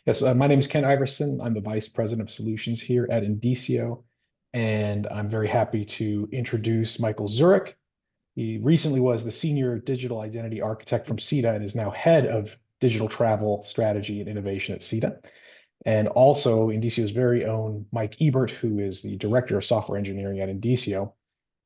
Yes, my name is Ken Iverson. I'm the Vice President of Solutions here at Indicio, and I'm very happy to introduce Michael Zureik. He recently was the Senior Digital Identity Architect from SITA and is now Head of Digital Travel Strategy and Innovation at SITA. And also Indicio's very own Mike Ebert, who is the Director of Software Engineering at Indicio.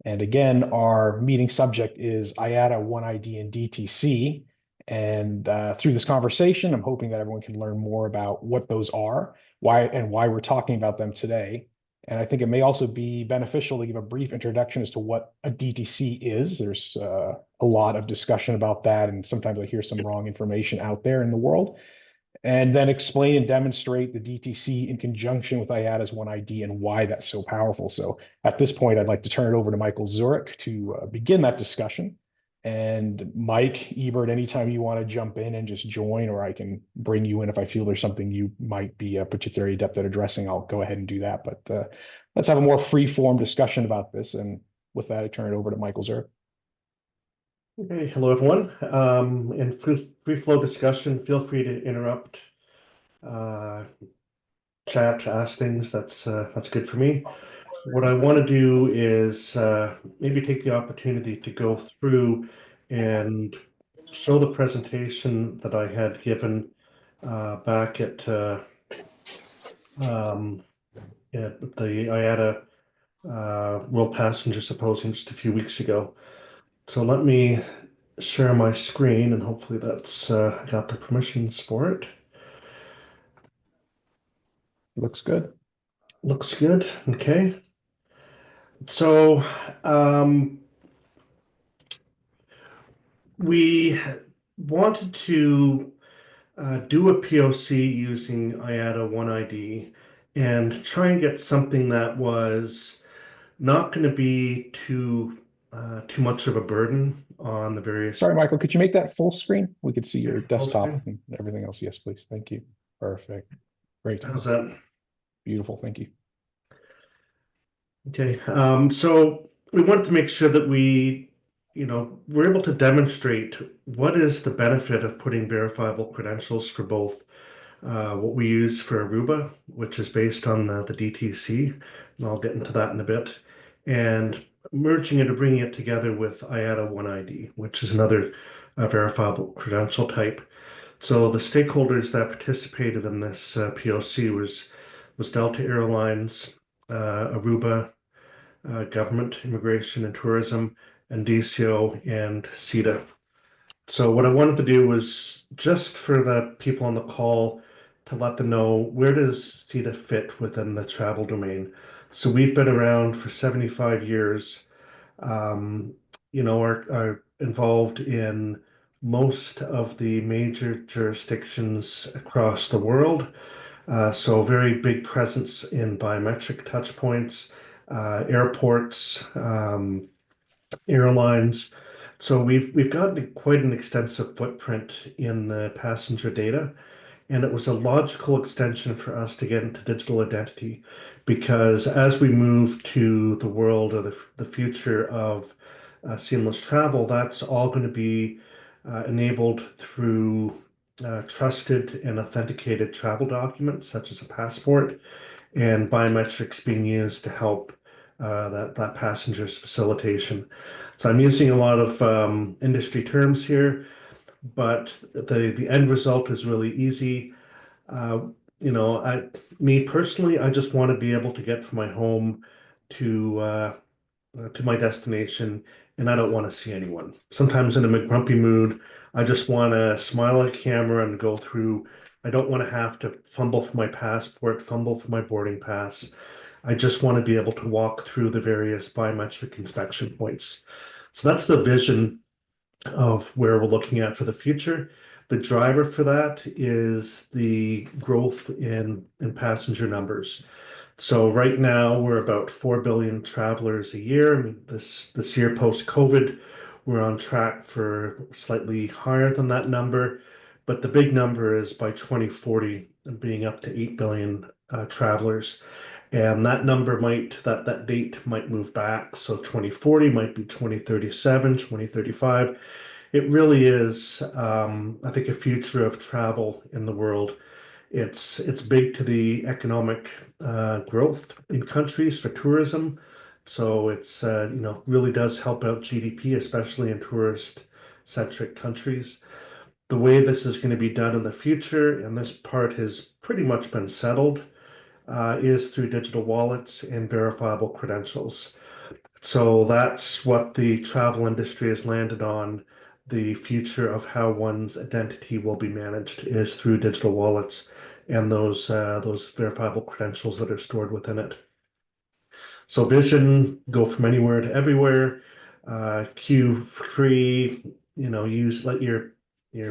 And again, our meeting subject is IATA One ID and DTC. And through this conversation, I'm hoping that everyone can learn more about what those are, why we're talking about them today. And I think it may also be beneficial to give a brief introduction as to what a DTC is. There's a lot of discussion about that, and sometimes I hear some wrong information out there in the world. And then explain and demonstrate the DTC in conjunction with IATA's One ID and why that's so powerful. So at this point, I'd like to turn it over to Michael Zureik to begin that discussion. And Mike, Ebert, anytime you want to jump in and just join, or I can bring you in if I feel there's something you might be particularly adept at addressing, I'll go ahead and do that. But let's have a more free-form discussion about this. And with that, I turn it over to Michael Zureik. Okay, hello everyone. In free flow discussion, feel free to interrupt, chat, ask things. That's good for me. What I want to do is maybe take the opportunity to go through and show the presentation that I had given back at the IATA World Passenger Symposium just a few weeks ago. So let me share my screen, and hopefully that's I got the permissions for it. Looks good. Looks good. Okay. So we wanted to do a POC using IATA One ID and try and get something that was not going to be too much of a burden on the various. Sorry, Michael, could you make that full screen? We could see your desktop screen? and everything else. Yes, please. Thank you. Perfect. Great. How's that? Beautiful. Thank you. Okay. So we wanted to make sure that we're able to demonstrate what is the benefit of putting verifiable credentials for both what we use for Aruba, which is based on the DTC, and I'll get into that in a bit, and merging it or bringing it together with IATA One ID, which is another verifiable credential type. So the stakeholders that participated in this POC was Delta Airlines, Aruba, Government, Immigration and Tourism, Indicio, and SITA. So what I wanted to do was just for the people on the call to let them know, where does SITA fit within the travel domain. So we've been around for 75 years, are involved in most of the major jurisdictions across the world. So very big presence in biometric touchpoints, airports, airlines. So we've got quite an extensive footprint in the passenger data, and it was a logical extension for us to get into digital identity, because as we move to the world of the future of seamless travel, that's all going to be enabled through trusted and authenticated travel documents, such as a passport, and biometrics being used to help that passenger's facilitation. So I'm using a lot of industry terms here, but the end result is really easy. Me personally, I just want to be able to get from my home to my destination, and I don't want to see anyone. Sometimes in a grumpy mood, I just want to smile at camera and go through. I don't want to have to fumble for my passport, fumble for my boarding pass. I just want to be able to walk through the various biometric inspection points. So that's the vision of where we're looking at for the future. The driver for that is the growth in passenger numbers. So right now we're about 4 billion travelers a year. I mean, this year post-COVID, we're on track for slightly higher than that number, but the big number is by 2040 being up to 8 billion travelers. And that number that date might move back. So 2040 might be 2037, 2035. It really is, I think, a future of travel in the world. It's big to the economic growth in countries for tourism. So it's really does help out GDP, especially in tourist-centric countries. The way this is going to be done in the future, and this part has pretty much been settled, is through digital wallets and verifiable credentials. So that's what the travel industry has landed on. The future of how one's identity will be managed is through digital wallets and those verifiable credentials that are stored within it. So Vision, go from anywhere to everywhere. Q free, use let your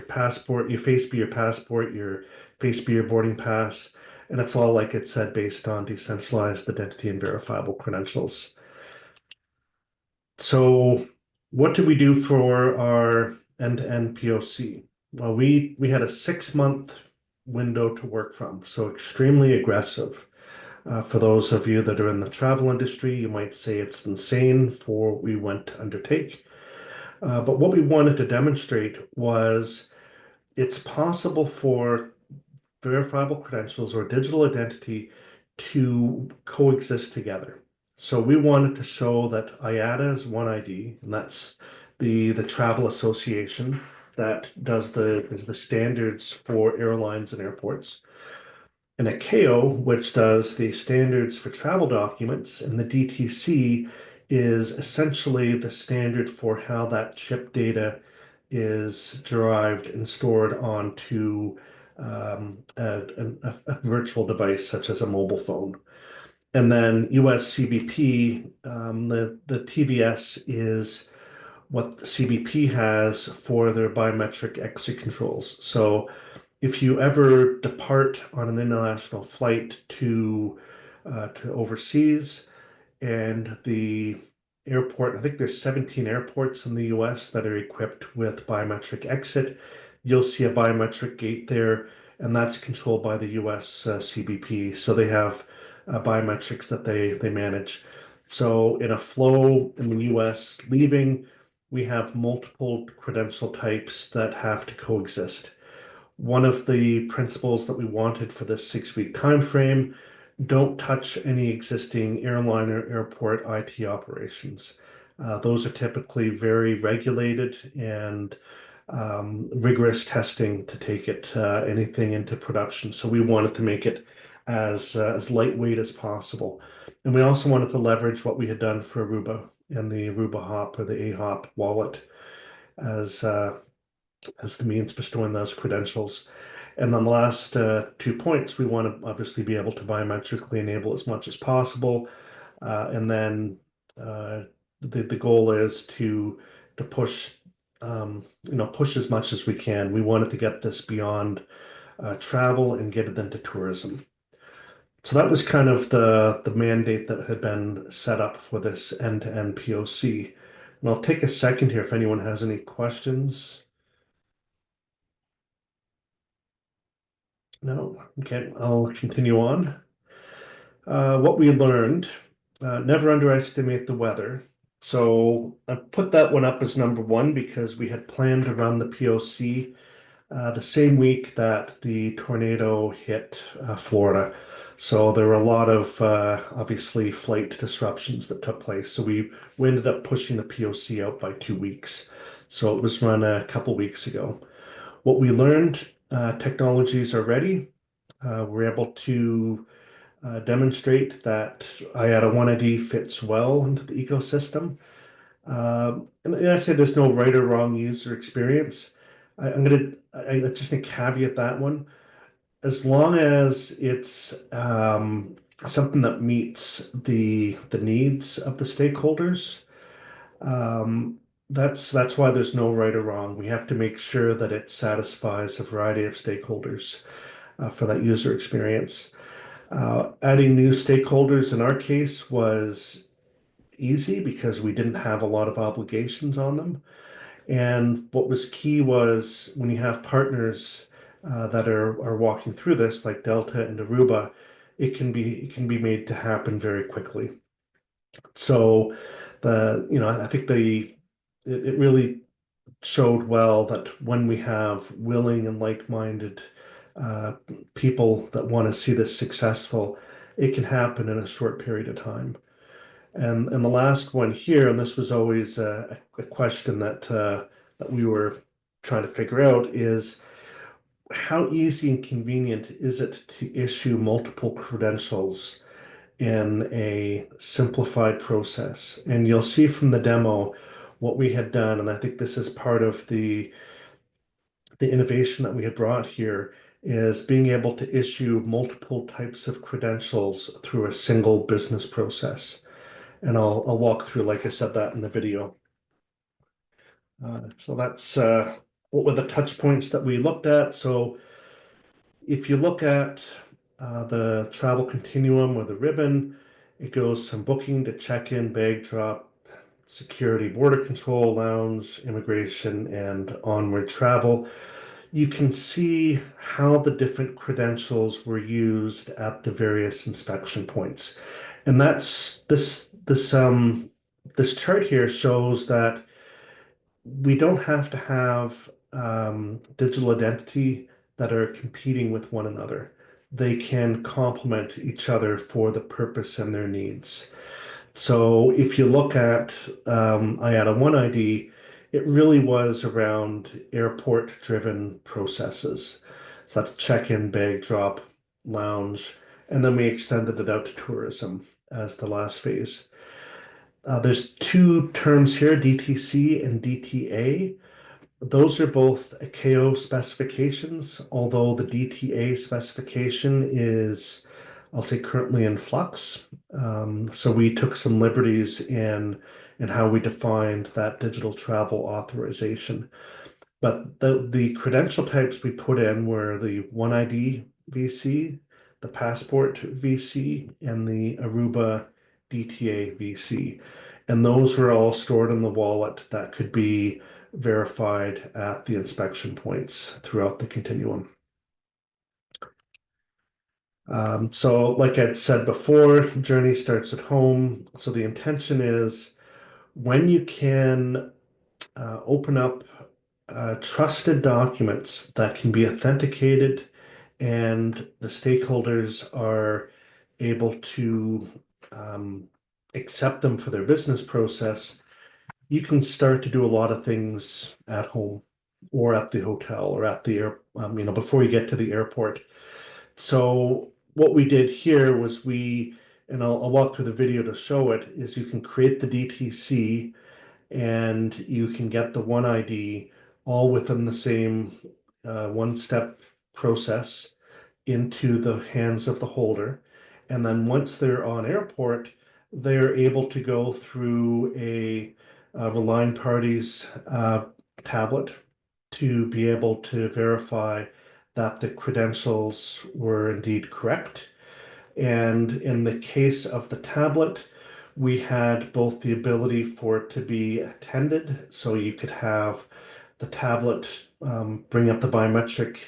passport, your face be your passport, your face be your boarding pass, and it's all like it said, based on decentralized identity and verifiable credentials. So what did we do for our end-to-end POC? Well, we had a 6-month window to work from, so extremely aggressive. For those of you that are in the travel industry, you might say it's insane for what we went to undertake. But what we wanted to demonstrate was it's possible for verifiable credentials or digital identity to coexist together. So we wanted to show that IATA One ID, and that's the travel association that does the standards for airlines and airports, and ICAO, which does the standards for travel documents, and the DTC is essentially the standard for how that chip data is derived and stored onto a virtual device such as a mobile phone. And then US CBP, the TVS is what the CBP has for their biometric exit controls. So if you ever depart on an international flight to overseas, and the airport, I think there's 17 airports in the US that are equipped with biometric exit. You'll see a biometric gate there, and that's controlled by the US CBP. So they have biometrics that they manage. So in a flow in the US leaving, we have multiple credential types that have to coexist. One of the principles that we wanted for this 6-week time frame: don't touch any existing airline or airport IT operations. Those are typically very regulated and rigorous testing to take anything into production. So we wanted to make it as lightweight as possible. And we also wanted to leverage what we had done for Aruba and the Aruba Hop or the AHOP wallet as the means for storing those credentials. And then the last 2 points, we want to obviously be able to biometrically enable as much as possible. And then the goal is to push push as much as we can. We wanted to get this beyond travel and get it into tourism. So that was kind of the mandate that had been set up for this end-to-end POC. And I'll take a second here if anyone has any questions. No? Okay, I'll continue on. What we learned, never underestimate the weather. So I put that one up as number one because we had planned to run the POC the same week that the tornado hit Florida. So there were a lot of obviously flight disruptions that took place. So we ended up pushing the POC out by 2 weeks. So it was run a couple weeks ago. What we learned, technologies are ready. We're able to demonstrate that IATA One ID fits well into the ecosystem. And I say there's no right or wrong user experience. I just think caveat that one. As long as it's something that meets the needs of the stakeholders, that's why there's no right or wrong. We have to make sure that it satisfies a variety of stakeholders for that user experience. Adding new stakeholders in our case was easy because we didn't have a lot of obligations on them. And what was key was when you have partners that are walking through this, like Delta and Aruba, it can be made to happen very quickly. So I think it really showed well that when we have willing and like-minded uh, people that want to see this successful, it can happen in a short period of time. And the last one here, and this was always a question that we were trying to figure out, is how easy and convenient is it to issue multiple credentials in a simplified process? And you'll see from the demo what we had done, and I think this is part of the innovation that we had brought here, is being able to issue multiple types of credentials through a single business process. And I'll walk through, like I said, that in the video. So that's what were the touch points that we looked at. So if you look at the travel continuum or the ribbon, it goes from booking to check-in, bag drop, security, border control, lounge, immigration, and onward travel. You can see how the different credentials were used at the various inspection points. And that's this chart here shows that we don't have to have digital identity that are competing with one another. They can complement each other for the purpose and their needs. So if you look at IATA One ID, it really was around airport-driven processes. So that's check-in, bag drop, lounge, and then we extended it out to tourism as the last phase. There's two terms here, DTC and DTA. Those are both ICAO specifications, although the DTA specification is, I'll say, currently in flux. So we took some liberties in how we defined that digital travel authorization. But the credential types we put in were the One ID VC, the Passport VC, and the Aruba DTA VC. And those were all stored in the wallet that could be verified at the inspection points throughout the continuum. So like I'd said before, journey starts at home. So the intention is when you can open up trusted documents that can be authenticated and the stakeholders are able to accept them for their business process, you can start to do a lot of things at home or at the hotel or at the before you get to the airport. So what we did here was and I'll walk through the video to show it, is you can create the DTC and you can get the One ID all within the same one-step process into the hands of the holder. And then once they're on airport, they're able to go through a Reline Parties tablet to be able to verify that the credentials were indeed correct. And in the case of the tablet, we had both the ability for it to be attended, so you could have the tablet bring up the biometric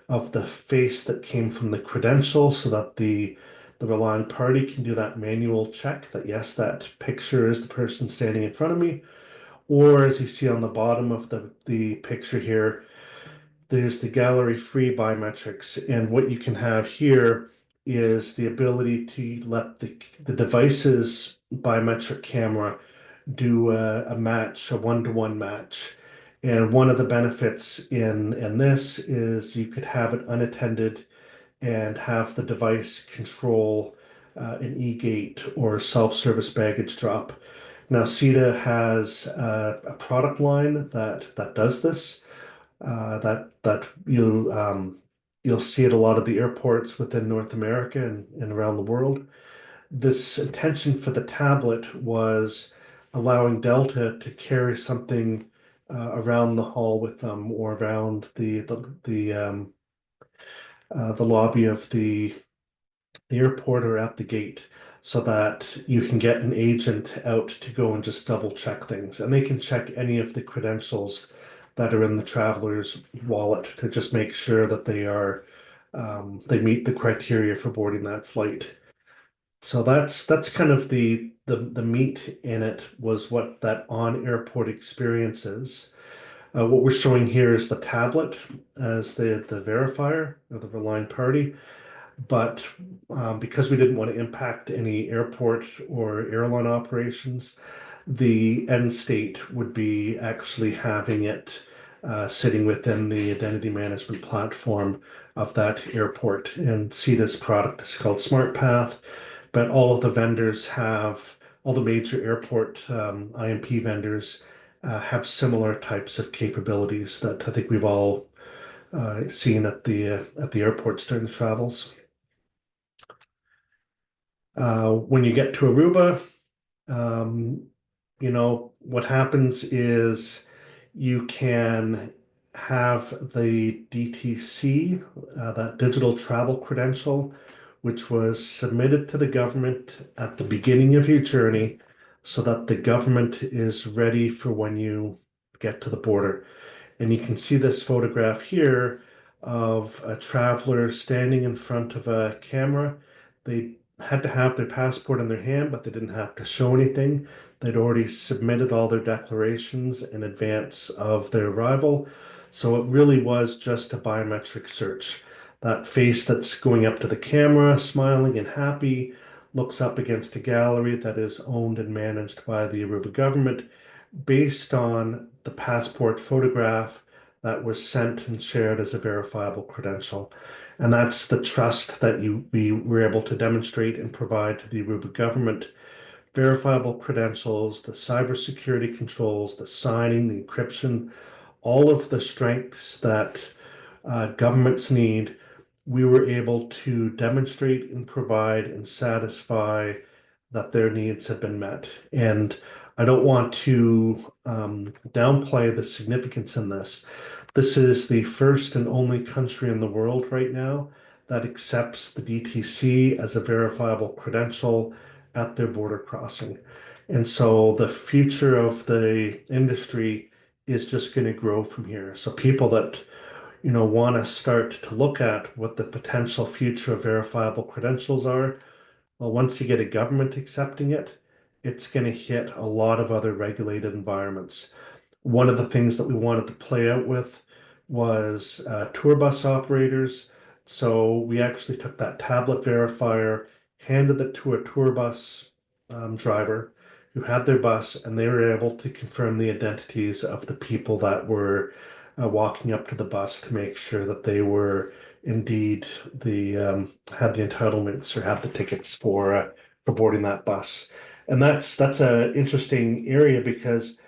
of the face that came from the credential so that the relying party can do that manual check that yes, that picture is the person standing in front of me. Or as you see on the bottom of the picture here, there's the gallery free biometrics. And what you can have here is the ability to let the device's biometric camera do a match, a one-to-one match. And one of the benefits in this is you could have it unattended and have the device control an e-gate or self-service baggage drop. Now, SITA has a product line that does this. That you'll see at a lot of the airports within North America and around the world. This intention for the tablet was allowing Delta to carry something around the hall with them or around the lobby of the airport or at the gate so that you can get an agent out to go and just double check things. And they can check any of the credentials that are in the traveler's wallet to just make sure that they meet the criteria for boarding that flight. So that's kind of the meat in it, was what that on airport experience is. What we're showing here is the tablet as the verifier or the relying party. But because we didn't want to impact any airport or airline operations, the end state would be actually having it sitting within the identity management platform of that airport. And SITA's product is called SmartPath, but all of the vendors have, all the major airport IMP vendors have similar types of capabilities that I think we've all seen at the airports during the travels. When you get to Aruba, um, what happens is you can have the DTC, that digital travel credential, which was submitted to the government at the beginning of your journey so that the government is ready for when you get to the border. And you can see this photograph here of a traveler standing in front of a camera. They had to have their passport in their hand, but they didn't have to show anything. They'd already submitted all their declarations in advance of their arrival. So it really was just a biometric search. That face that's going up to the camera, smiling and happy, looks up against a gallery that is owned and managed by the Aruba government based on the passport photograph that was sent and shared as a verifiable credential. And that's the trust that we were able to demonstrate and provide to the Aruba government. Verifiable credentials, the cybersecurity controls, the signing, the encryption, all of the strengths that governments need, we were able to demonstrate and provide and satisfy that their needs have been met. And I don't want to downplay the significance in this. This is the first and only country in the world right now that accepts the DTC as a verifiable credential at their border crossing. And so the future of the industry is just going to grow from here. So people that want to start to look at what the potential future of verifiable credentials are, well, once you get a government accepting it, it's going to hit a lot of other regulated environments. One of the things that we wanted to play out with was tour bus operators. So we actually took that tablet verifier, handed it to a tour bus driver who had their bus, and they were able to confirm the identities of the people that were walking up to the bus to make sure that they were indeed had the entitlements or had the tickets for boarding that bus. And that's a interesting area because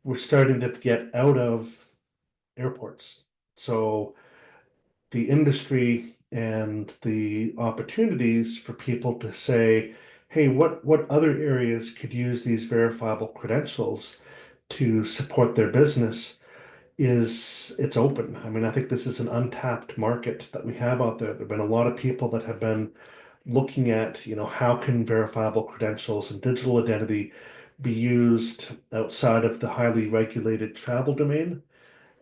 we're starting to get out of airports. So the industry and the opportunities for people to say, hey, what other areas could use these verifiable credentials to support their business it's open. I mean, I think this is an untapped market that we have out there. There have been a lot of people that have been looking at, how can verifiable credentials and digital identity be used outside of the highly regulated travel domain.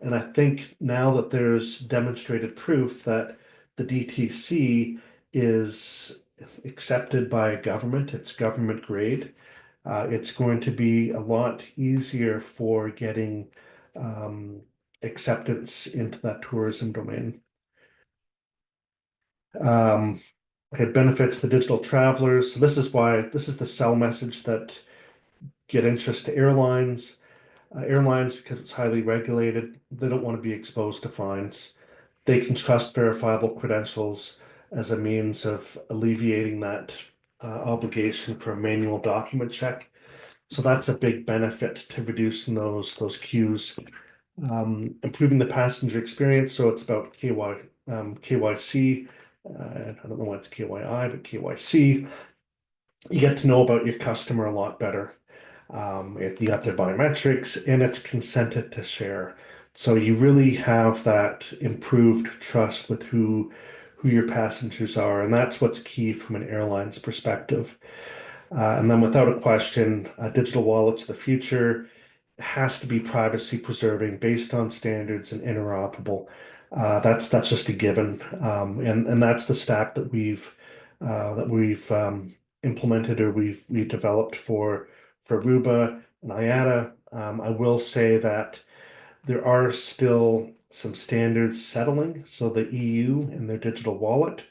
And I think now that there's demonstrated proof that the DTC is accepted by government, it's government grade, it's going to be a lot easier for getting um, acceptance into that tourism domain. Um, it benefits the digital travelers. So this is the sell message that get interest to airlines. Airlines, because it's highly regulated, they don't want to be exposed to fines. They can trust verifiable credentials as a means of alleviating that obligation for a manual document check. So that's a big benefit to reducing those queues, improving the passenger experience. So it's about KYC. I don't know why it's KYI, but KYC. You get to know about your customer a lot better. If you got their biometrics and it's consented to share. So you really have that improved trust with who your passengers are, and that's what's key from an airline's perspective. And then without a question, digital wallets of the future has to be privacy preserving based on standards and interoperable. That's just a given. And that's the stack that we've implemented or we've developed for Aruba and IATA. I will say that There are still some standards settling. So the EU and their digital wallet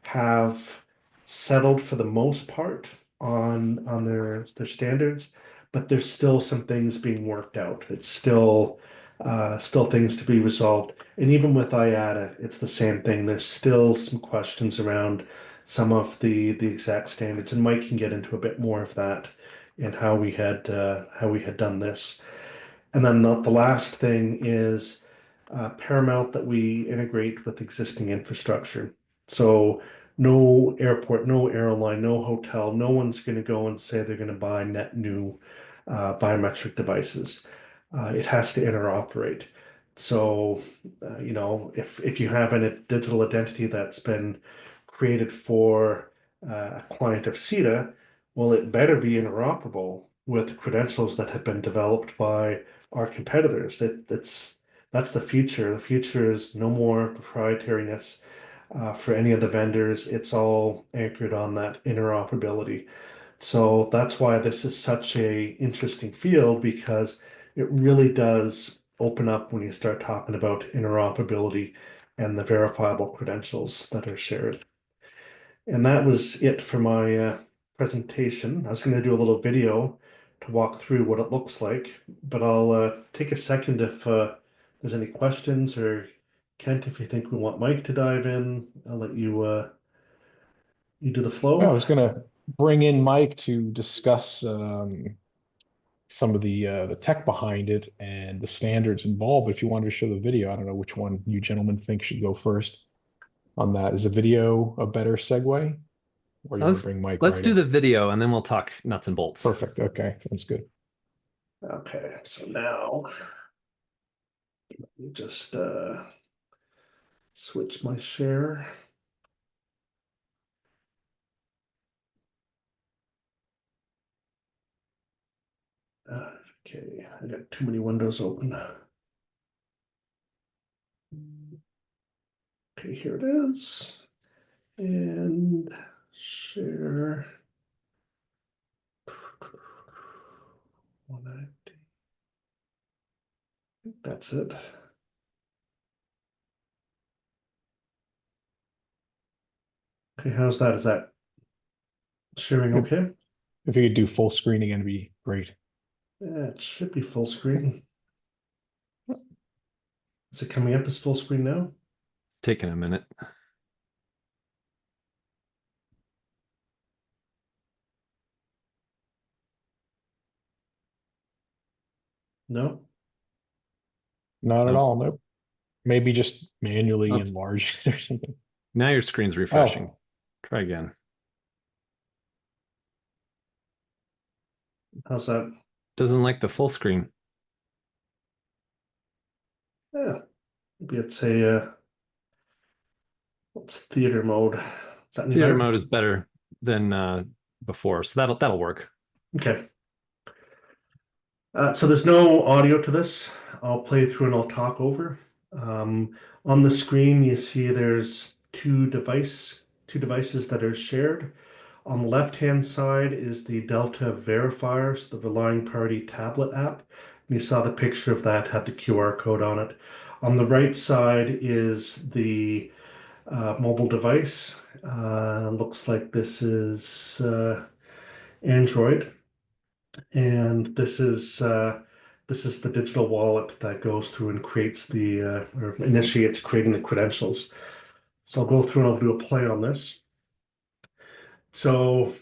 have settled for the most part on their standards, but there's still some things being worked out. It's still things to be resolved. And even with IATA, it's the same thing. There's still some questions around some of the exact standards, and Mike can get into a bit more of that and how we had done this. And then the last thing is paramount that we integrate with existing infrastructure. So no airport, no airline, no hotel, no one's going to go and say they're going to buy net new biometric devices. It has to interoperate. So, if you have a digital identity that's been created for a client of SITA, well, it better be interoperable with credentials that have been developed by our competitors. That's the future. The future is no more proprietariness for any of the vendors. It's all anchored on that interoperability. So that's why this is such a interesting field, because it really does open up when you start talking about interoperability and the verifiable credentials that are shared. And that was it for my presentation. I was going to do a little video to walk through what it looks like, but I'll take a second if there's any questions, or Kent, if you think we want Mike to dive in, I'll let you do the I flow. was going to bring in Mike to discuss some of the tech behind it and the standards involved. But if you wanted to show the video, I don't know which one you gentlemen think should go first on that. Is the video a better segue, or you want to Let's bring Mike let's right do in? the video and then we'll talk nuts and bolts. Perfect. Okay, sounds good. Okay, so now let me just switch my share. Okay, I got too many windows open. Okay, here it is. And share. 190. That's it. Okay, how's that? Is that sharing If, okay? if you could do full screen again, it'd be great. Yeah, it should be full screen. Is it coming up as full screen now? Taking a minute. No? Not at Nope. all. Nope. Maybe just manually Oh, enlarge it or something. now your screen's refreshing. Oh, Try again. How's that? Doesn't like the full screen. Yeah, maybe it's a what's theater mode? Is that any Theater better? mode is better than before, so that'll work. Okay. So there's no audio to this. I'll play through and I'll talk over. On the screen, you see there's two devices that are shared. On the left-hand side is the Delta Verifiers, the Relying Party tablet app. You saw the picture of that, had the QR code on it. On the right side is the mobile device. Looks like this is Android, and this is the digital wallet that goes through and creates or initiates creating the credentials. So I'll go through and I'll do a play on this. So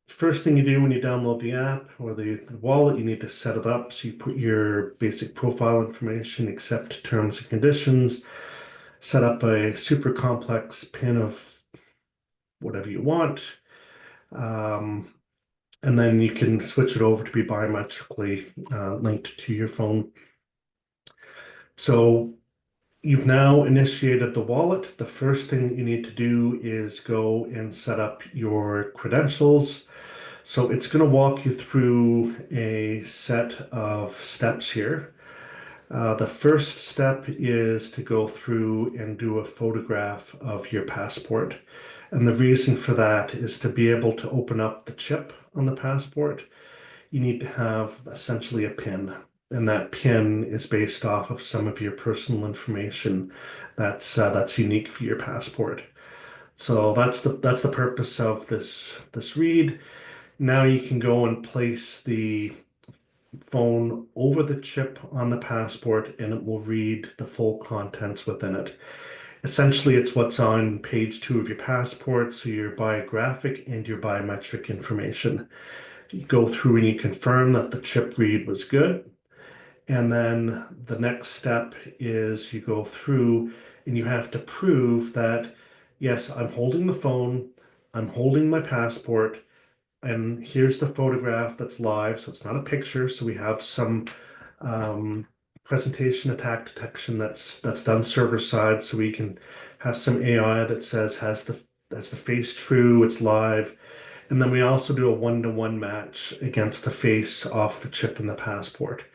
first thing you do when you download the app or the wallet, you need to set it up. So you put your basic profile information, accept terms and conditions, set up a super complex PIN of whatever you want. And then you can switch it over to be biometrically linked to your phone. So you've now initiated the wallet. The first thing that you need to do is go and set up your credentials. So it's going to walk you through a set of steps here. The first step is to go through and do a photograph of your passport. And the reason for that is to be able to open up the chip on the passport, you need to have essentially a PIN. and that PIN is based off of some of your personal information that's unique for your passport. So that's the purpose of this read. Now you can go and place the phone over the chip on the passport, and it will read the full contents within it. Essentially, it's what's on page 2 of your passport, so your biographic and your biometric information. You go through and you confirm that the chip read was good. And then the next step is you go through and you have to prove that, yes, I'm holding the phone, I'm holding my passport, and here's the photograph that's live. So it's not a picture. So we have some presentation attack detection that's done server side. So we can have some AI that says, has the face true, it's live. And then we also do a 1-to-1 match against the face off the chip in the passport.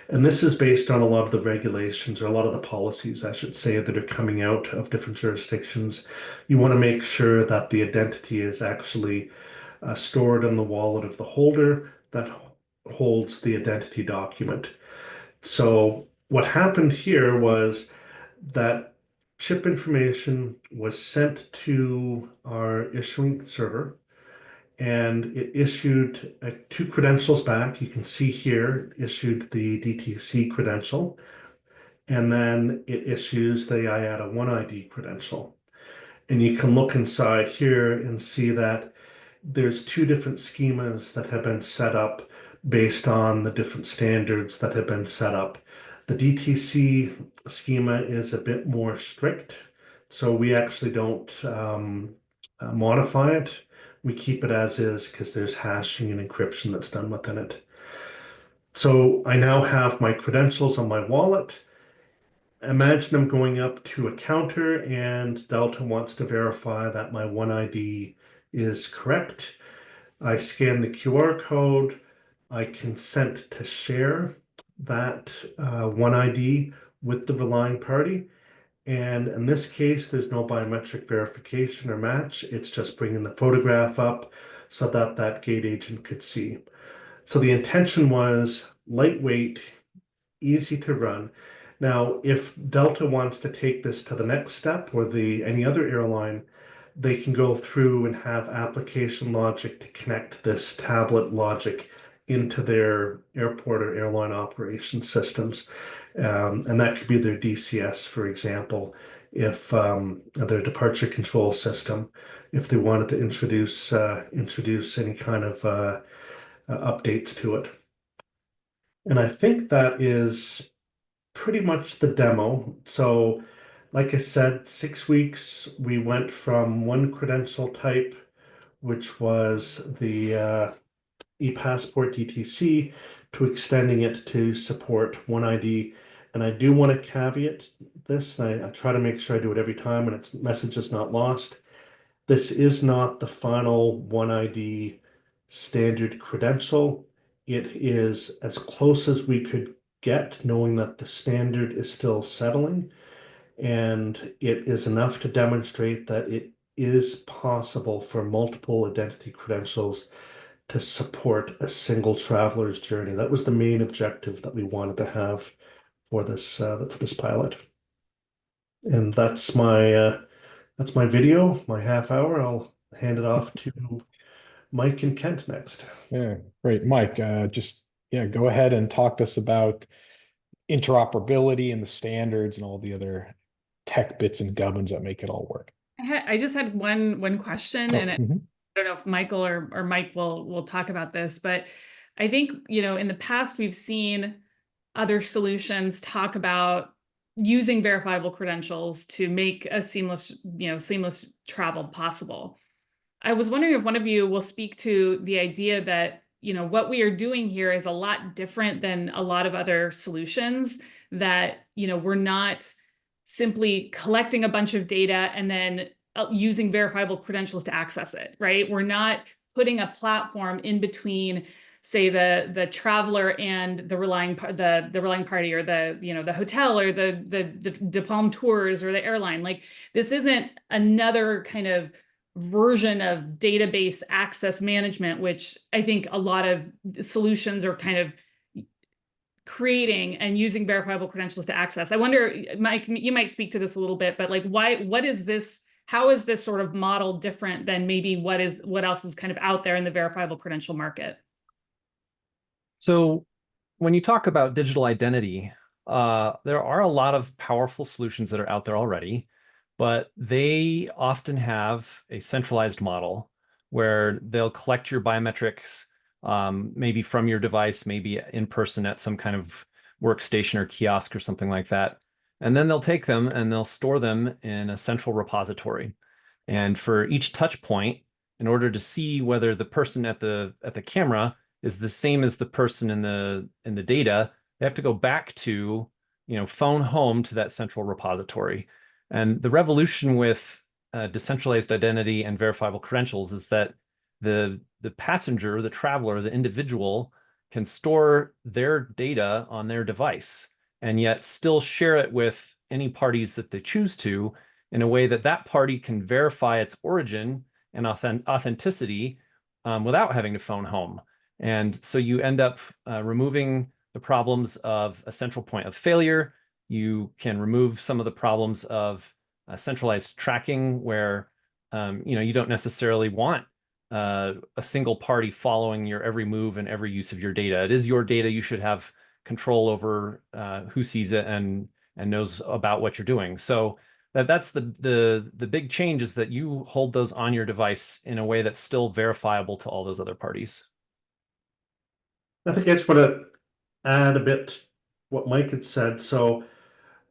And this is based on a lot of the regulations, or a lot of the policies, I should say, that are coming out of different jurisdictions. You want to make sure that the identity is actually stored in the wallet of the holder that holds the identity document. So what happened here was that chip information was sent to our issuing server, and it issued 2 credentials back. You can see here, it issued the DTC credential, and then it issues the IATA One ID credential. And you can look inside here and see that there's 2 different schemas that have been set up based on the different standards that have been set up. The DTC schema is a bit more strict, so we actually don't modify it. We keep it as is because there's hashing and encryption that's done within it. So I now have my credentials on my wallet. Imagine I'm going up to a counter and Delta wants to verify that my One ID is correct. I scan the QR code. I consent to share that One ID with the relying party. And in this case, there's no biometric verification or match. It's just bringing the photograph up so that that gate agent could see. So the intention was lightweight, easy to run. Now, if Delta wants to take this to the next step, or any other airline, they can go through and have application logic to connect this tablet logic into their airport or airline operation systems. And that could be their DCS, for example, if their departure control system, if they wanted to introduce any kind of updates to it. And I think that is pretty much the demo. So, like I said, 6 weeks, we went from one credential type, which was the ePassport DTC, to extending it to support One ID. And I do want to caveat this, and I try to make sure I do it every time and its message is not lost. This is not the final One ID standard credential. It is as close as we could get, knowing that the standard is still settling, and it is enough to demonstrate that it is possible for multiple identity credentials to support a single traveler's journey. That was the main objective that we wanted to have for this pilot. And that's my video, my half hour. I'll hand it off to Mike and Kent next. Yeah, great. Mike, go ahead and talk to us about interoperability and the standards and all the other tech bits and gubbins that make it all work. I just had one question, and I Mhm. don't know if Michael or Mike will talk about this, but I think, in the past we've seen other solutions talk about using verifiable credentials to make a seamless travel possible. I was wondering if one of you will speak to the idea that, what we are doing here is a lot different than a lot of other solutions, that, we're not simply collecting a bunch of data and then using verifiable credentials to access it, right? We're not putting a platform in between, say, the traveler and the relying party, or the hotel, or the De Palm Tours, or the airline. Like, this isn't another kind of version of database access management, which I think a lot of solutions are kind of creating and using verifiable credentials to access. I wonder, Mike, you might speak to this a little bit, but like, what is this? How is this sort of model different than maybe what else is kind of out there in the verifiable credential market? So when you talk about digital identity, there are a lot of powerful solutions that are out there already, but they often have a centralized model where they'll collect your biometrics, maybe from your device, maybe in person at some kind of workstation or kiosk or something like that. And then they'll take them and they'll store them in a central repository. And for each touch point, in order to see whether the person at the camera is the same as the person in the data, they have to go back to, phone home to that central repository. And the revolution with decentralized identity and verifiable credentials is that the passenger, the traveler, the individual can store their data on their device and yet still share it with any parties that they choose to in a way that that party can verify its origin and authenticity without having to phone home. And so you end up removing the problems of a central point of failure. You can remove some of the problems of centralized tracking where you don't necessarily want a single party following your every move and every use of your data. It is your data. You should have control over who sees it and knows about what you're doing. So that's the big change, is that you hold those on your device in a way that's still verifiable to all those other parties. I think I just want to add a bit what Mike had said. So,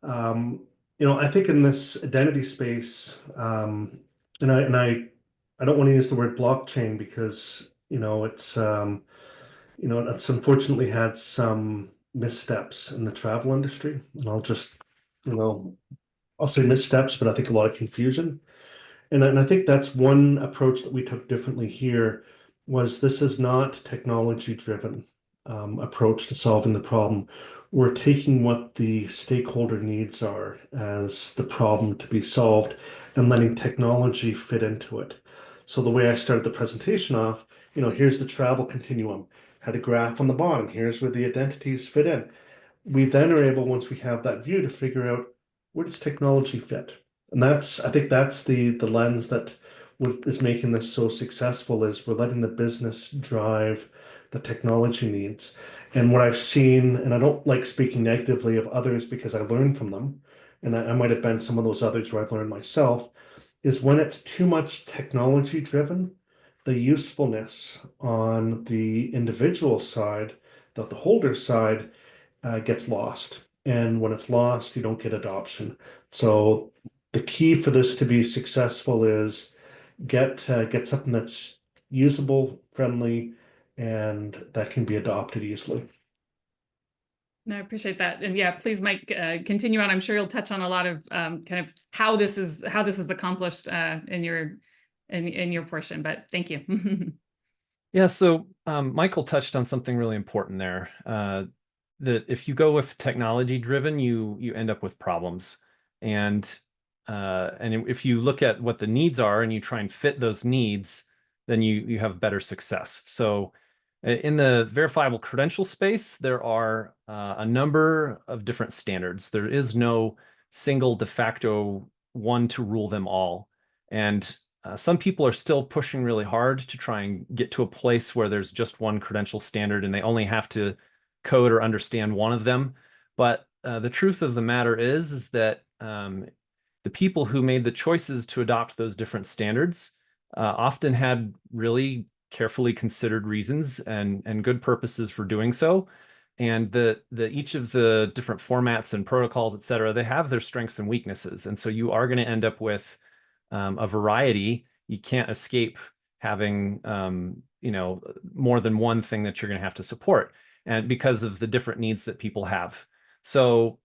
I think in this identity space, and I don't want to use the word blockchain because it's unfortunately had some missteps in the travel industry, and I'll say missteps, but I think a lot of confusion. And I think that's one approach that we took differently here. Was this is not technology driven approach to solving the problem. We're taking what the stakeholder needs are as the problem to be solved and letting technology fit into it. So the way I started the presentation off, here's the travel continuum, had a graph on the bottom, here's where the identities fit in. We then are able, once we have that view, to figure out where does technology fit. And I think that's the lens that is making this so successful, is we're letting the business drive the technology needs. And what I've seen, and I don't like speaking negatively of others because I learn from them, and I might have been some of those others where I've learned myself, is when it's too much technology driven, the usefulness on the individual side, the holder side, gets lost. And when it's lost, you don't get adoption. So the key for this to be successful is get something that's usable, friendly, and that can be adopted easily. No, I appreciate that. And yeah, please, Mike, continue on. I'm sure you'll touch on a lot of kind of how this is accomplished in your portion, but thank you. Yeah, so Michael touched on something really important there. That if you go with technology driven, you end up with problems. And if you look at what the needs are and you try and fit those needs, then you have better success. So in the verifiable credential space, there are a number of different standards. There is no single de facto one to rule them all. And some people are still pushing really hard to try and get to a place where there's just one credential standard and they only have to code or understand one of them. But the truth of the matter is that the people who made the choices to adopt those different standards often had really carefully considered reasons and good purposes for doing so. And each of the different formats and protocols, et cetera, they have their strengths and weaknesses. And so you are going to end up with a variety. You can't escape having more than one thing that you're going to have to support, and because of the different needs that people have. So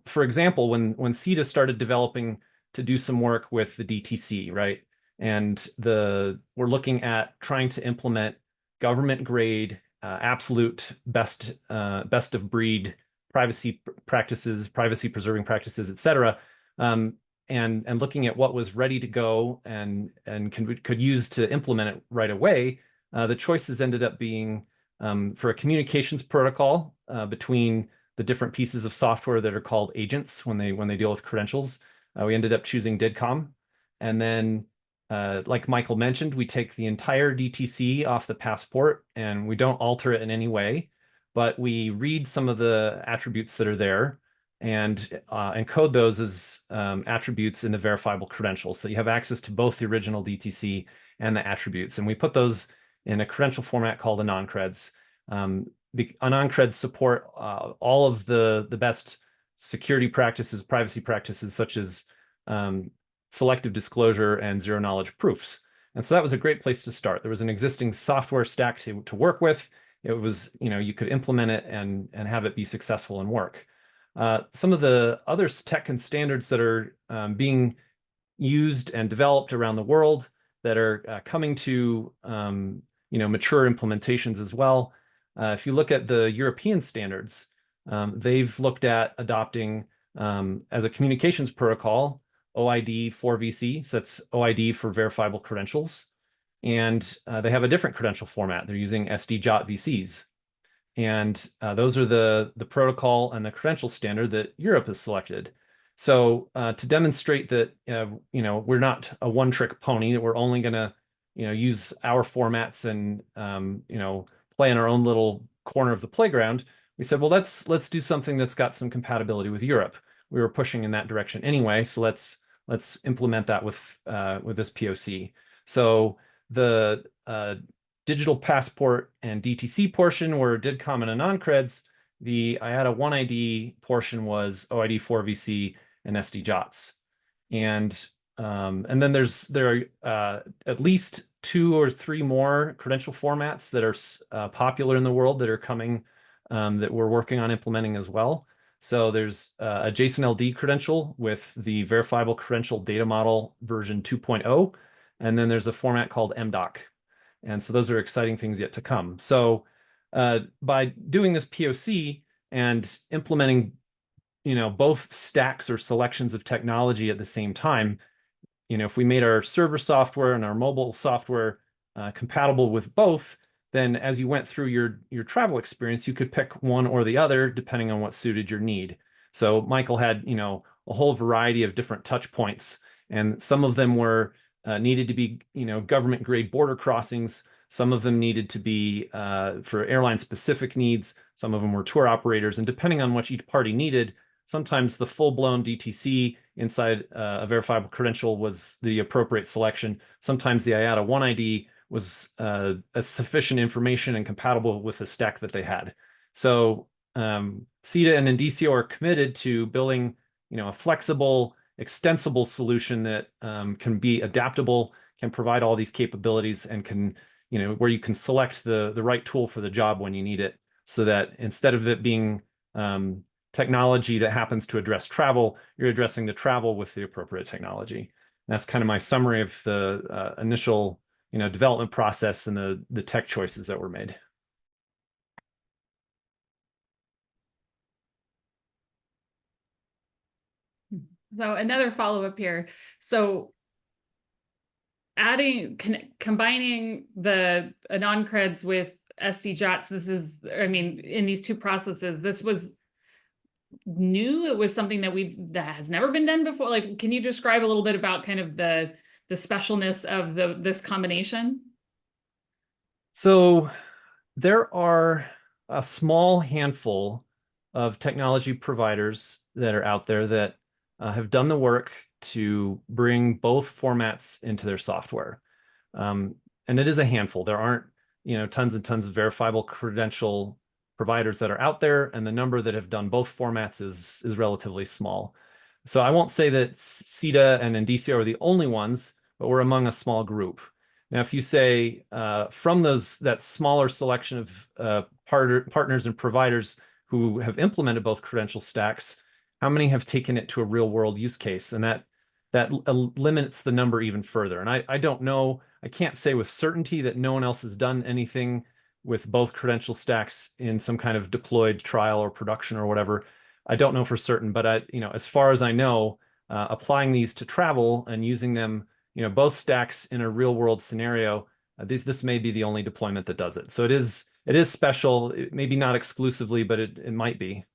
for example, when SITA started developing to do some work with the DTC, right? And we're looking at trying to implement government grade, absolute best of breed privacy practices, privacy preserving practices, et cetera. And looking at what was ready to go and could use to implement it right away, the choices ended up being for a communications protocol between the different pieces of software that are called agents when they deal with credentials. We ended up choosing DIDCOM. And then, like Michael mentioned, we take the entire DTC off the passport and we don't alter it in any way, but we read some of the attributes that are there and encode those as attributes in the verifiable credentials. So you have access to both the original DTC and the attributes. And we put those in a credential format called anon-creds. Anon-creds support all of the best security practices, privacy practices, such as selective disclosure and zero knowledge proofs. And so that was a great place to start. There was an existing software stack to work with. It was, you could implement it and have it be successful and work. Some of the other tech and standards that are being used and developed around the world that are coming to mature implementations as well. If you look at the European standards, they've looked at adopting as a communications protocol OID 4VC, so that's OID for verifiable credentials. And they have a different credential format. They're using SD-JOT VCs. And those are the protocol and the credential standard that Europe has selected. So to demonstrate that we're not a one-trick pony, that we're only going to use our formats and play in our own little corner of the playground, we said, well, let's do something that's got some compatibility with Europe. We were pushing in that direction anyway, so let's implement that with this POC. So the digital passport and DTC portion were DIDCOM and anon-creds. The IATA One ID portion was OID 4VC and SD-JOTs. And then there are at least 2 or 3 more credential formats that are popular in the world that are coming that we're working on implementing as well. So there's a JSON LD credential with the verifiable credential data model version 2.0. And then there's a format called MDoc. And so those are exciting things yet to come. So by doing this POC and implementing, both stacks or selections of technology at the same time, if we made our server software and our mobile software compatible with both, then as you went through your travel experience, you could pick one or the other depending on what suited your need. So Michael had, a whole variety of different touch points, and some of them were needed to be, government grade border crossings. Some of them needed to be for airline specific needs. Some of them were tour operators, and depending on what each party needed, sometimes the full-blown DTC inside a verifiable credential was the appropriate selection. Sometimes the IATA One ID was sufficient information and compatible with the stack that they had. So SITA and Indicio are committed to building, a flexible, extensible solution that can be adaptable, can provide all these capabilities, and can, where you can select the right tool for the job when you need it, so that instead of it being technology that happens to address travel, you're addressing the travel with the appropriate technology. And that's kind of my summary of the initial, development process and the tech choices that were made. So another follow-up here. So combining the anon-creds with SD-JOTs, this is, in these 2 processes, this was new. It was something that has never been done before. Like, can you describe a little bit about kind of the specialness of this combination? So there are a small handful of technology providers that are out there that have done the work to bring both formats into their software. And it is a handful. There aren't, tons and tons of verifiable credential providers that are out there, and the number that have done both formats is relatively small. So I won't say that SITA and Indicio are the only ones, but we're among a small group. Now, if you say from that smaller selection of partners and providers who have implemented both credential stacks, how many have taken it to a real world use case? And that limits the number even further. And I don't know, I can't say with certainty that no one else has done anything with both credential stacks in some kind of deployed trial or production or whatever. I don't know for certain, but as far as I know, applying these to travel and using them, both stacks in a real world scenario This may be the only deployment that does it. So it is special, maybe not exclusively, but it might be.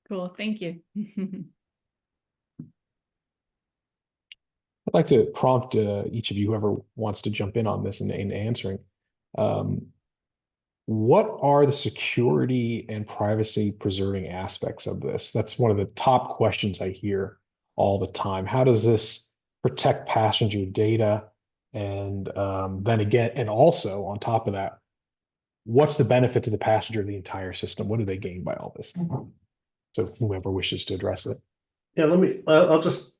Cool, thank you. I'd like to prompt each of you, whoever wants to jump in on this in answering. What are the security and privacy preserving aspects of this? That's one of the top questions I hear all the time. How does this protect passenger data? And then again, and also on top of that, what's the benefit to the passenger of the entire system? What do they gain by all this? So whoever wishes to address it. Yeah, I'll just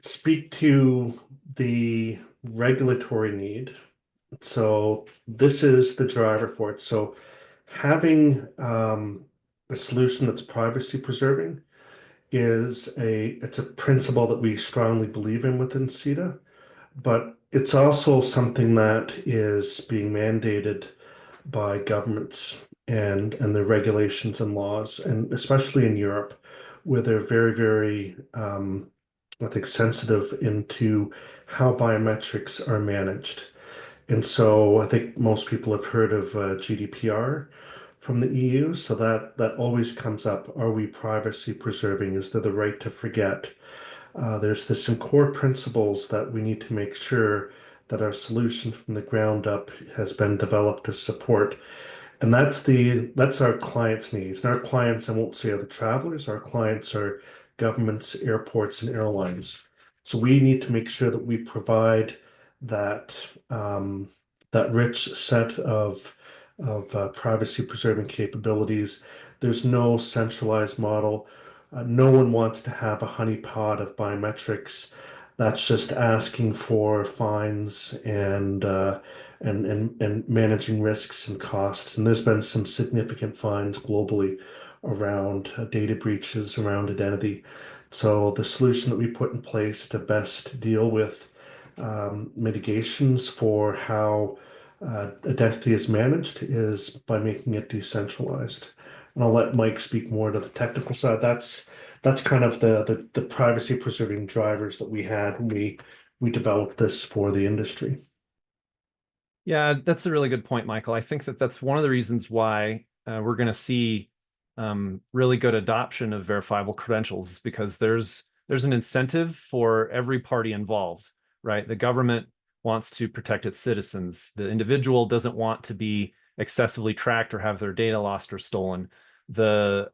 speak to the regulatory need. So this is the driver for it. So having a solution that's privacy preserving it's a principle that we strongly believe in within SITA, but it's also something that is being mandated by governments and the regulations and laws, and especially in Europe, where they're very, very I think sensitive into how biometrics are managed. And so I think most people have heard of GDPR from the EU. So that always comes up. Are we privacy preserving? Is there the right to forget? There's some core principles that we need to make sure that our solution from the ground up has been developed to support. And that's our clients' needs. And our clients, I won't say are the travelers, our clients are governments, airports, and airlines. So we need to make sure that we provide that that rich set of privacy preserving capabilities. There's no centralized model. No one wants to have a honeypot of biometrics that's just asking for fines and managing risks and costs. And there's been some significant fines globally around data breaches, around identity. So the solution that we put in place to best deal with mitigations for how identity is managed is by making it decentralized. And I'll let Mike speak more to the technical side. That's kind of the privacy preserving drivers that we had when we developed this for the industry. Yeah, that's a really good point, Michael. I think that's one of the reasons why we're going to see really good adoption of verifiable credentials, because there's an incentive for every party involved, right? The government wants to protect its citizens. The individual doesn't want to be excessively tracked or have their data lost or stolen. The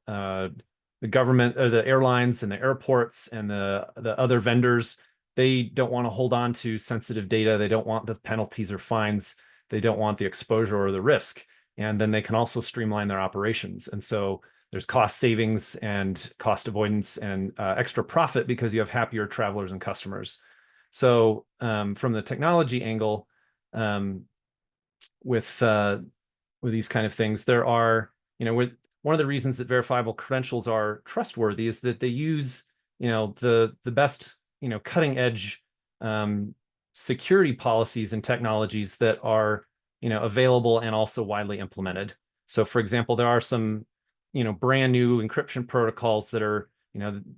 government, or the airlines and the airports and the other vendors, they don't want to hold on to sensitive data. They don't want the penalties or fines. They don't want the exposure or the risk. And then they can also streamline their operations. And so there's cost savings and cost avoidance and extra profit because you have happier travelers and customers. So from the technology angle, with these kind of things, there are, one of the reasons that verifiable credentials are trustworthy is that they use, the best, cutting edge security policies and technologies that are, available and also widely implemented. So for example, there are some, brand new encryption protocols that are,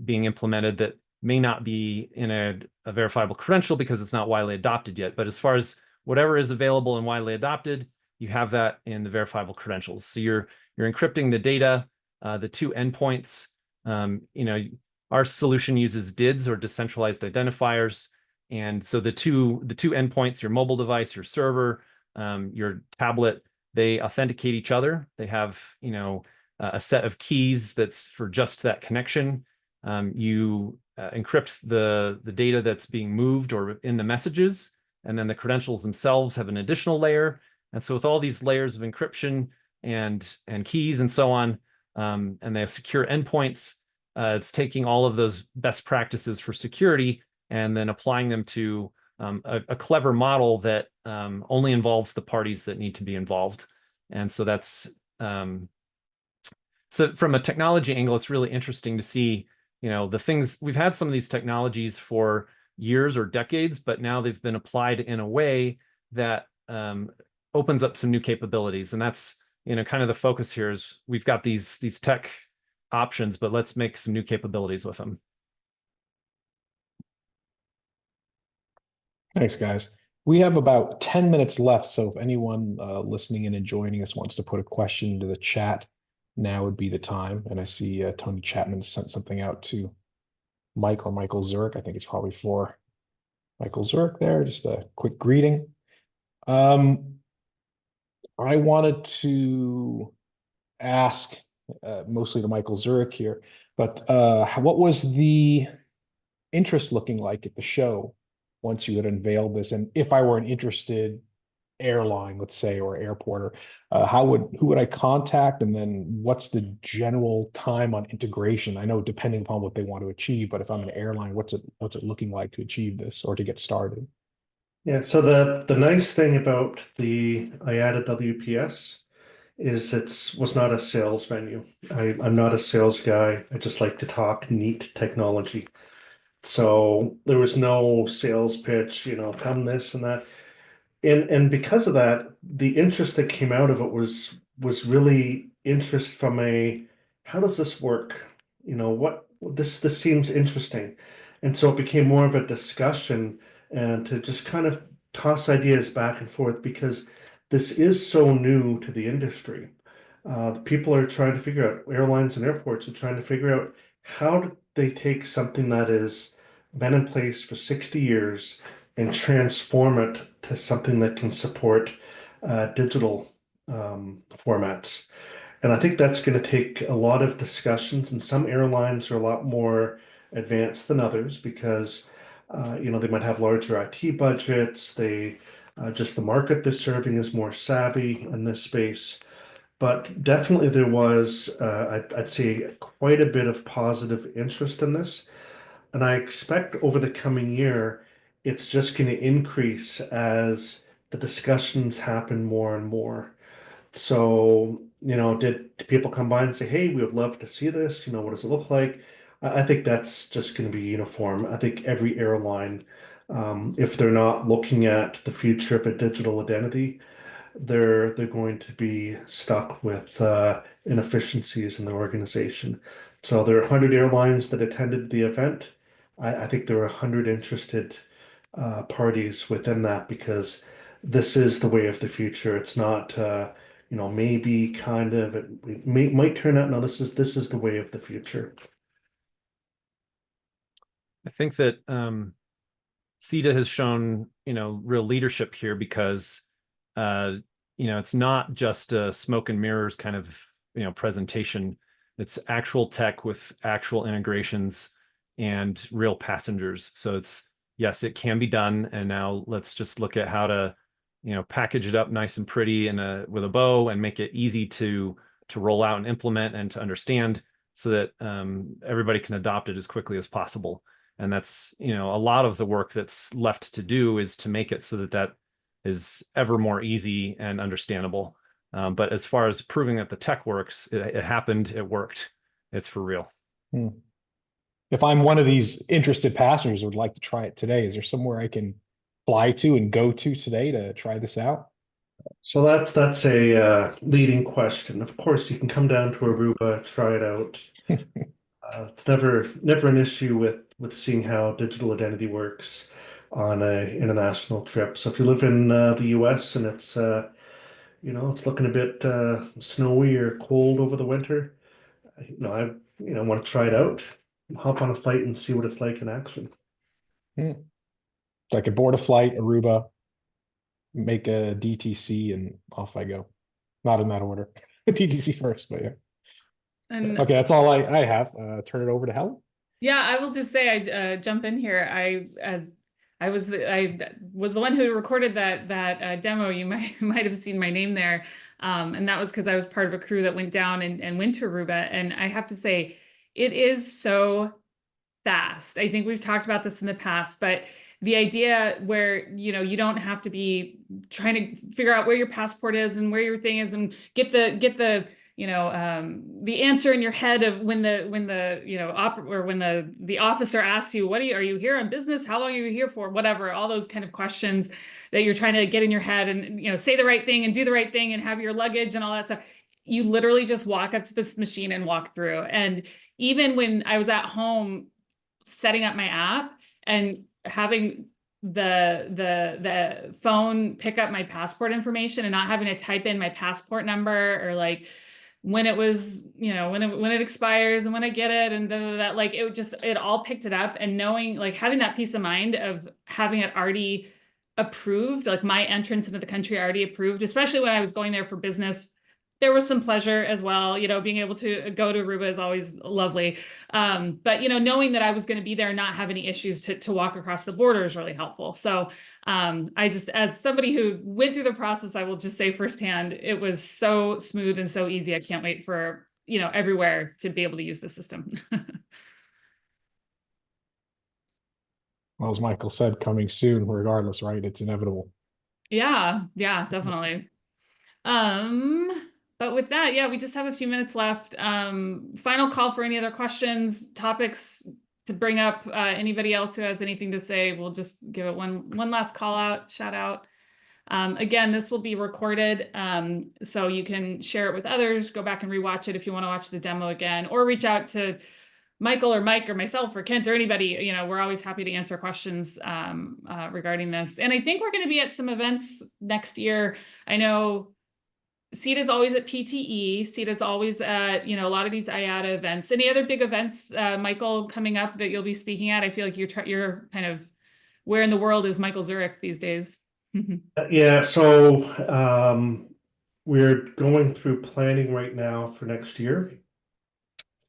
being implemented that may not be in a verifiable credential because it's not widely adopted yet. But as far as whatever is available and widely adopted, you have that in the verifiable credentials. So you're encrypting the data, the two endpoints. Our solution uses DIDs, or decentralized identifiers. And so the two endpoints, your mobile device, your server, your tablet, they authenticate each other. They have, a set of keys that's for just that connection. You encrypt the data that's being moved or in the messages, and then the credentials themselves have an additional layer. And so with all these layers of encryption and keys and so on, and they have secure endpoints, it's taking all of those best practices for security and then applying them to a clever model that only involves the parties that need to be involved. And so that's so from a technology angle, it's really interesting to see, the things we've had some of these technologies for years or decades, but now they've been applied in a way that opens up some new capabilities. And that's, kind of the focus here is we've got these tech options, but let's make some new capabilities with them. Thanks, guys. We have about 10 minutes left, so if anyone listening in and joining us wants to put a question into the chat, now would be the time. And I see Tony Chapman sent something out to Michael Zurich. I think it's probably for Michael Zurich there. Just a quick greeting. I wanted to ask mostly to Michael Zurich here, but what was the interest looking like at the show once you had unveiled this? And if I were an interested airline, let's say, or airport, or who would I contact? And then what's the general time on integration? I know depending upon what they want to achieve, but if I'm an airline, what's it looking like to achieve this or to get started? Yeah, so the nice thing about the IATA WPS is was not a sales venue. I'm not a sales guy. I just like to talk neat technology. So there was no sales pitch, come this and that. And because of that, the interest that came out of it was really interest from how does this work? What this seems interesting. And so it became more of a discussion and to just kind of toss ideas back and forth because this is so new to the industry. People are trying to figure out, airlines and airports are trying to figure out how do they take something that has been in place for 60 years and transform it to something that can support digital formats. And I think that's going to take a lot of discussions, and some airlines are a lot more advanced than others because they might have larger IT budgets. Just the market they're serving is more savvy in this space. But definitely there was, I'd say, quite a bit of positive interest in this. And I expect over the coming year, it's just going to increase as the discussions happen more and more. So, did people come by and say, hey, we would love to see this? What does it look like? I think that's just going to be uniform. I think every airline, if they're not looking at the future of a digital identity, they're going to be stuck with inefficiencies in the organization. So there are 100 airlines that attended the event. I think there were 100 interested parties within that because this is the way of the future. It's not, maybe kind of, might turn out, no, this is the way of the future. I think that SITA has shown, real leadership here because, it's not just a smoke and mirrors kind of, presentation. It's actual tech with actual integrations and real passengers. So yes, it can be done. And now let's just look at how to, package it up nice and pretty and with a bow and make it easy to roll out and implement and to understand so that everybody can adopt it as quickly as possible. And that's, a lot of the work that's left to do is to make it so that is ever more easy and understandable. But as far as proving that the tech works, it happened, it worked, it's for real. If I'm one of these interested passengers who would like to try it today, is there somewhere I can fly to and go to today to try this out? So that's a leading question. Of course, you can come down to Aruba, try it out. It's never an issue with seeing how digital identity works on an international trip. So if you live in the US and it's it's looking a bit snowy or cold over the winter, I want to try it out, hop on a flight and see what it's like in action. So I could board a flight, Aruba, make a DTC, and off I go. Not in that order. DTC first, but yeah. And okay, that's all I have. Turn it over to Helen. yeah, I will just say I jump in here. I was the one who recorded that demo. You might have seen my name there, and that was because I was part of a crew that went down and went to Aruba. And I have to say, it is so fast. I think we've talked about this in the past, but the idea where you don't have to be trying to figure out where your passport is and where your thing is and get the the answer in your head of when the officer asks you, are you here on business? How long are you here for? Whatever, all those kind of questions that you're trying to get in your head and, say the right thing and do the right thing and have your luggage and all that stuff. You literally just walk up to this machine and walk through. And even when I was at home setting up my app and having the phone pick up my passport information and not having to type in my passport number or like when it was, when it expires and when I get it and like it all picked it up, and knowing, like, having that peace of mind of having it already approved, like my entrance into the country already approved, especially when I was going there for business. There was some pleasure as well, being able to go to Aruba is always lovely. But knowing that I was going to be there and not have any issues to walk across the border is really helpful. So I just, as somebody who went through the process, I will just say firsthand, it was so smooth and so easy. I can't wait for, everywhere to be able to use the system. Well, as Michael said, coming soon, regardless, right? It's inevitable. Yeah, definitely. But with that, yeah, we just have a few minutes left. Final call for any other questions, topics to bring up. Anybody else who has anything to say, we'll just give it one last call out, shout out. Again, this will be recorded, so you can share it with others, go back and rewatch it if you want to watch the demo again, or reach out to Michael or Mike or myself or Kent or anybody. We're always happy to answer questions regarding this. And I think we're going to be at some events next year. I know SITA is always at PTE. SITA is always at, a lot of these IATA events. Any other big events, Michael, coming up that you'll be speaking at? I feel like you're kind of, where in the world is Michael Zureik these days? Yeah, so we're going through planning right now for next year.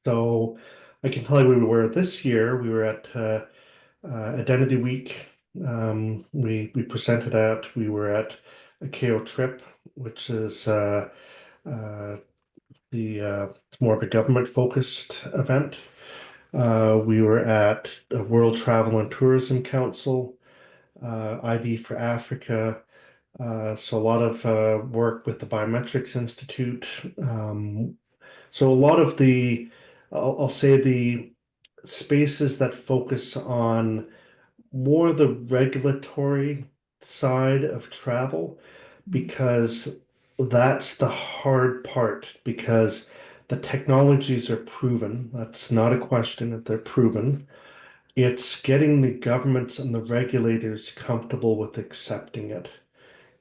So I can tell you we were this year. We were at Identity Week. We presented at. We were at a KO Trip, which is the it's more of a government focused event. We were at a World Travel and Tourism Council, ID for Africa. So a lot of work with the Biometrics Institute. So a lot of I'll say the spaces that focus on more the regulatory side of travel, because that's the hard part, because the technologies are proven. That's not a question if they're proven. It's getting the governments and the regulators comfortable with accepting it.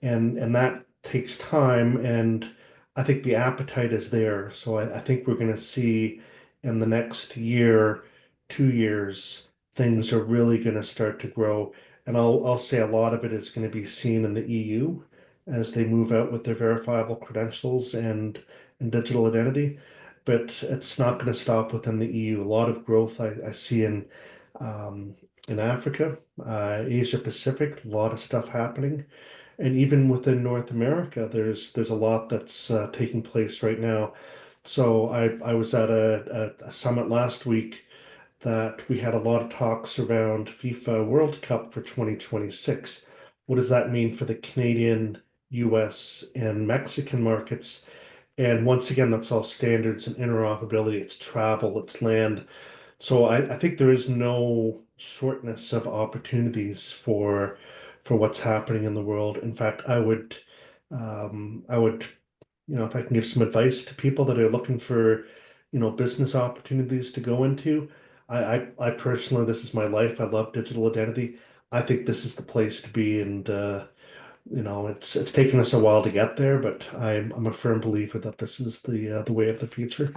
And that takes time, and I think the appetite is there. So I think we're going to see in the next year, 2 years, things are really going to start to grow. And I'll say a lot of it is going to be seen in the EU as they move out with their verifiable credentials and digital identity. But it's not going to stop within the EU. A lot of growth I see in Africa, Asia Pacific, a lot of stuff happening. And even within North America, there's a lot that's taking place right now. So I was at a summit last week that we had a lot of talks around FIFA World Cup for 2026. What does that mean for the Canadian, US, and Mexican markets? And once again, that's all standards and interoperability. It's travel, it's land. So I think there is no shortness of opportunities for what's happening in the world. In fact, I would, if I can give some advice to people that are looking for, business opportunities to go into, I personally, this is my life. I love digital identity. I think this is the place to be, and it's taken us a while to get there, but I'm a firm believer that this is the way of the future.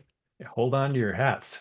Hold on to your hats.